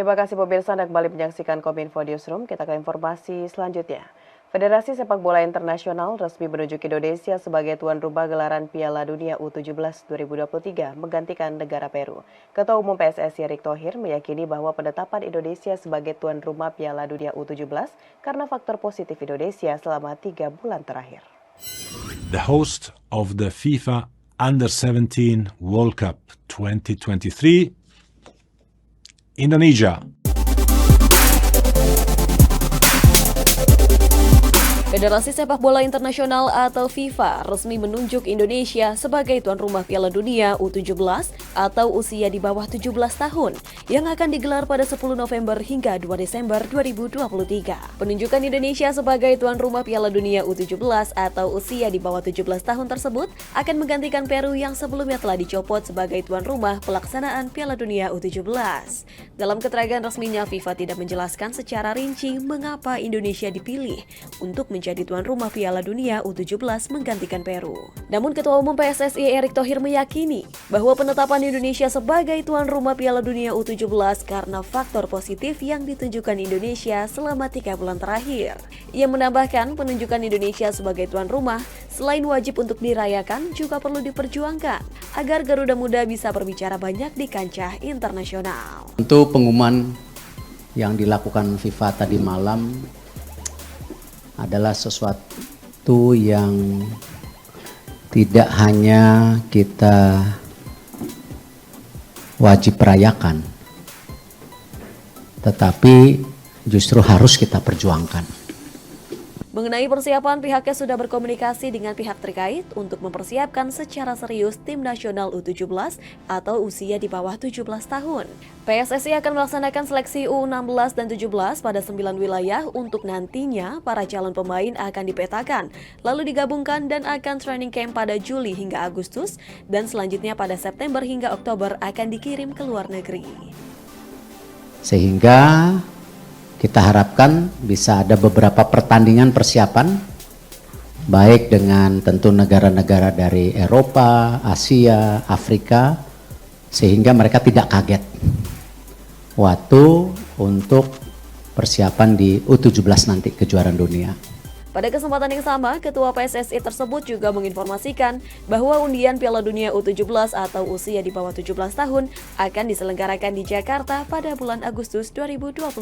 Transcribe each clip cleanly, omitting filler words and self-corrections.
Terima kasih pemirsa Anda kembali menyaksikan Kominfo Newsroom. Kita ke informasi selanjutnya. Federasi Sepak Bola Internasional resmi menunjuk Indonesia sebagai tuan rumah gelaran Piala Dunia U17 2023 menggantikan negara Peru. Ketua Umum PSSI Erick Thohir meyakini bahwa penetapan Indonesia sebagai tuan rumah Piala Dunia U17 karena faktor positif Indonesia selama 3 bulan terakhir. The host of the FIFA Under-17 World Cup 2023, Indonesia. Federasi Sepak Bola Internasional atau FIFA resmi menunjuk Indonesia sebagai tuan rumah Piala Dunia U17 atau usia di bawah 17 tahun yang akan digelar pada 10 November hingga 2 Desember 2023. Penunjukan Indonesia sebagai tuan rumah Piala Dunia U17 atau usia di bawah 17 tahun tersebut akan menggantikan Peru yang sebelumnya telah dicopot sebagai tuan rumah pelaksanaan Piala Dunia U17. Dalam keterangan resminya, FIFA tidak menjelaskan secara rinci mengapa Indonesia dipilih untuk menjadi tuan rumah Piala Dunia U17 menggantikan Peru. Namun Ketua Umum PSSI Erick Thohir meyakini bahwa penetapan Indonesia sebagai tuan rumah Piala Dunia U17 karena faktor positif yang ditunjukkan Indonesia selama 3 bulan terakhir. Ia menambahkan penunjukan Indonesia sebagai tuan rumah selain wajib untuk dirayakan juga perlu diperjuangkan agar Garuda Muda bisa berbicara banyak di kancah internasional. Untuk pengumuman yang dilakukan FIFA tadi malam adalah sesuatu yang tidak hanya kita wajib rayakan, tetapi justru harus kita perjuangkan. Mengenai persiapan, pihaknya sudah berkomunikasi dengan pihak terkait untuk mempersiapkan secara serius tim nasional U17 atau usia di bawah 17 tahun. PSSI akan melaksanakan seleksi U16 dan 17 pada 9 wilayah untuk nantinya para calon pemain akan dipetakan, lalu digabungkan dan akan training camp pada Juli hingga Agustus dan selanjutnya pada September hingga Oktober akan dikirim ke luar negeri. Sehingga kita harapkan bisa ada beberapa pertandingan persiapan, baik dengan tentu negara-negara dari Eropa, Asia, Afrika, sehingga mereka tidak kaget waktu untuk persiapan di U17 nanti kejuaraan dunia. Pada kesempatan yang sama, Ketua PSSI tersebut juga menginformasikan bahwa undian Piala Dunia U17 atau usia di bawah 17 tahun akan diselenggarakan di Jakarta pada bulan Agustus 2023.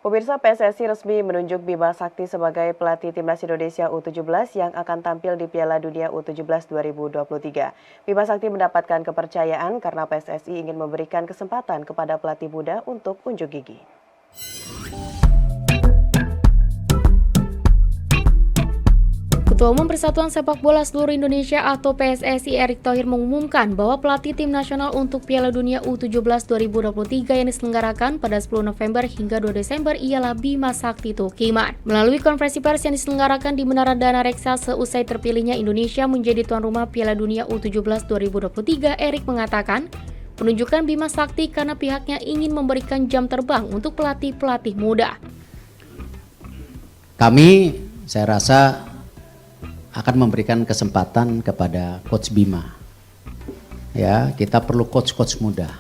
Pemirsa, PSSI resmi menunjuk Bima Sakti sebagai pelatih Timnas Indonesia U17 yang akan tampil di Piala Dunia U17 2023. Bima Sakti mendapatkan kepercayaan karena PSSI ingin memberikan kesempatan kepada pelatih muda untuk unjuk gigi. Ketua Umum Persatuan Sepak Bola Seluruh Indonesia atau PSSI Erick Thohir mengumumkan bahwa pelatih tim nasional untuk Piala Dunia U17 2023 yang diselenggarakan pada 10 November hingga 2 Desember ialah Bima Sakti Tukiman. Melalui konferensi pers yang diselenggarakan di Menara Dana Reksa seusai terpilihnya Indonesia menjadi tuan rumah Piala Dunia U17 2023, Erick mengatakan penunjukan Bima Sakti karena pihaknya ingin memberikan jam terbang untuk pelatih-pelatih muda. Saya rasa akan memberikan kesempatan kepada Coach Bima. Ya, kita perlu coach-coach muda.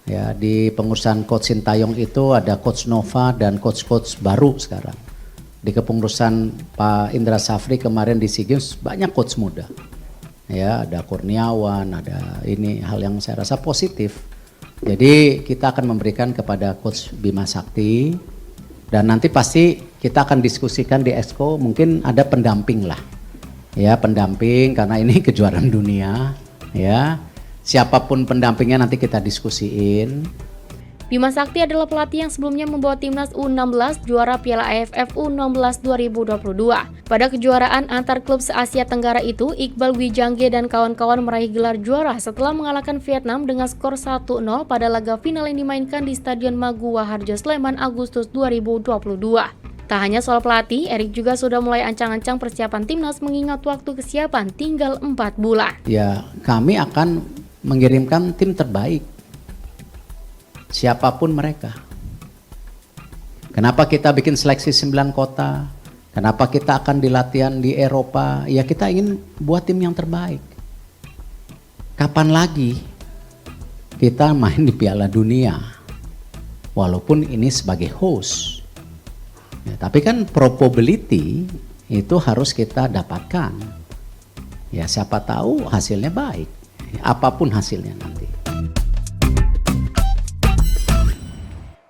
Ya, di pengurusan Coach Sintayong itu ada Coach Nova dan coach-coach baru sekarang. Di kepengurusan Pak Indra Safri kemarin di SEA Games banyak coach muda. Ya, ada Kurniawan, ada ini hal yang saya rasa positif. Jadi kita akan memberikan kepada Coach Bima Sakti dan nanti pasti kita akan diskusikan di Exco, mungkin ada pendamping lah. Ya, pendamping karena ini kejuaraan dunia, ya. Siapapun pendampingnya nanti kita diskusiin. Bima Sakti adalah pelatih yang sebelumnya membawa timnas U16 juara Piala AFF U16 2022. Pada kejuaraan antar klub se-Asia Tenggara itu, Iqbal Wijangge dan kawan-kawan meraih gelar juara setelah mengalahkan Vietnam dengan skor 1-0 pada laga final yang dimainkan di Stadion Maguwa Harjo Sleman Agustus 2022. Tak hanya soal pelatih, Erick juga sudah mulai ancang-ancang persiapan timnas mengingat waktu kesiapan tinggal 4 bulan. Ya, kami akan mengirimkan tim terbaik. Siapapun mereka. Kenapa kita bikin seleksi 9 kota? Kenapa kita akan dilatihan di Eropa? Ya kita ingin buat tim yang terbaik. Kapan lagi kita main di Piala Dunia, walaupun ini sebagai host. Ya, tapi kan probability itu harus kita dapatkan. Ya siapa tahu hasilnya baik, apapun hasilnya nanti.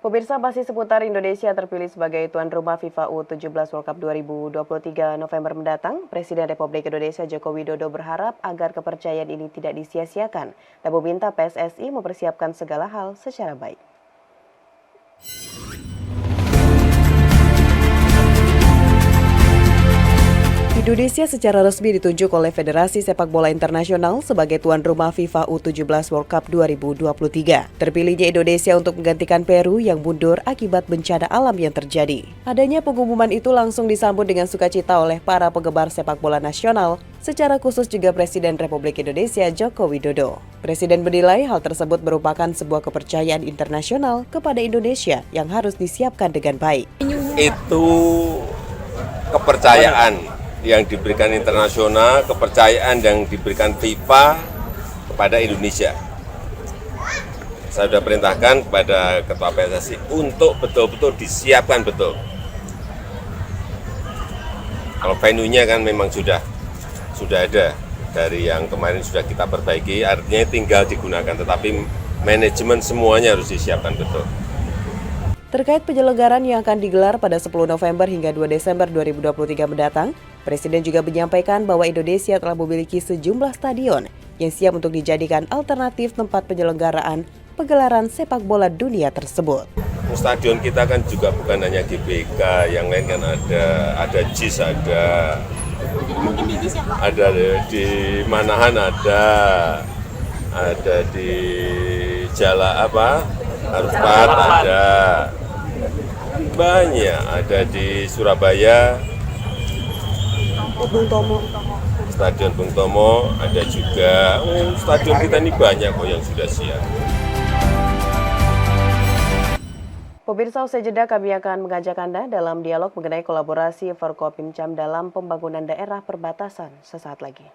Pemirsa, masih seputar Indonesia terpilih sebagai tuan rumah FIFA U17 World Cup 2023 November mendatang, Presiden Republik Indonesia Joko Widodo berharap agar kepercayaan ini tidak disia-siakan dan meminta PSSI mempersiapkan segala hal secara baik. Indonesia secara resmi ditunjuk oleh Federasi Sepak Bola Internasional sebagai tuan rumah FIFA U17 World Cup 2023. Terpilihnya Indonesia untuk menggantikan Peru yang mundur akibat bencana alam yang terjadi. Adanya pengumuman itu langsung disambut dengan sukacita oleh para penggemar sepak bola nasional, secara khusus juga Presiden Republik Indonesia Joko Widodo. Presiden menilai hal tersebut merupakan sebuah kepercayaan internasional kepada Indonesia yang harus disiapkan dengan baik. Itu kepercayaan yang diberikan internasional, kepercayaan yang diberikan FIFA kepada Indonesia. Saya sudah perintahkan kepada Ketua PSSI untuk betul-betul disiapkan betul. Kalau venue-nya kan memang sudah ada dari yang kemarin sudah kita perbaiki, artinya tinggal digunakan, tetapi manajemen semuanya harus disiapkan betul. Terkait penyelenggaraan yang akan digelar pada 10 November hingga 2 Desember 2023 mendatang, Presiden juga menyampaikan bahwa Indonesia telah memiliki sejumlah stadion yang siap untuk dijadikan alternatif tempat penyelenggaraan pegelaran sepak bola dunia tersebut. Stadion kita kan juga bukan hanya GBK, yang lain kan ada JIS, ada di Manahan, ada di Harpat, ada banyak, ada di Surabaya, Stadion Bung Tomo, ada juga stadion kita ini banyak kok yang sudah siap. Pemirsa, usai jeda kami akan mengajak Anda dalam dialog mengenai kolaborasi Forkopimcam dalam pembangunan daerah perbatasan sesaat lagi.